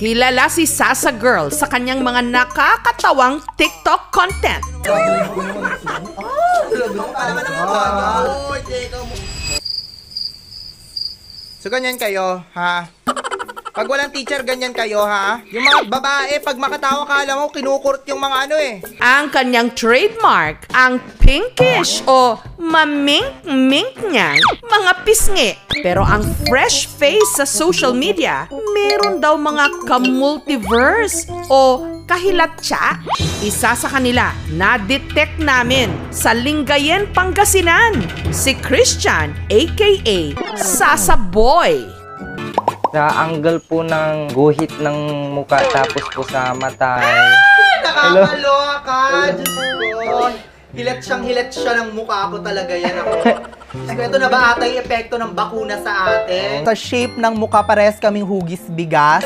Kilala si Sasa Girl sa kanyang mga nakakatawang TikTok content. So ganyan kayo, ha? Pag walang teacher, ganyan kayo, ha? Yung mga babae, pag makatawa ka, alam mo, kinukurt yung mga ano eh. Ang kanyang trademark, ang pinkish o mamink-mink niyang mga pisngi. Pero ang fresh face sa social media, meron daw mga ka-multiverse o kahilatsa. Isa sa kanila, na-detect namin sa Lingayen, Pangasinan, si Christian aka Sasa Boy. Sa angle po ng guhit ng muka tapos po sa mata. Nakakaloka! Diyos ko! Hilat siya ng mukha ko talaga yan ako. Diyos ko, ito na ba ata yung epekto ng bakuna sa atin? Sa shape ng mukha, pares kaming hugis bigas.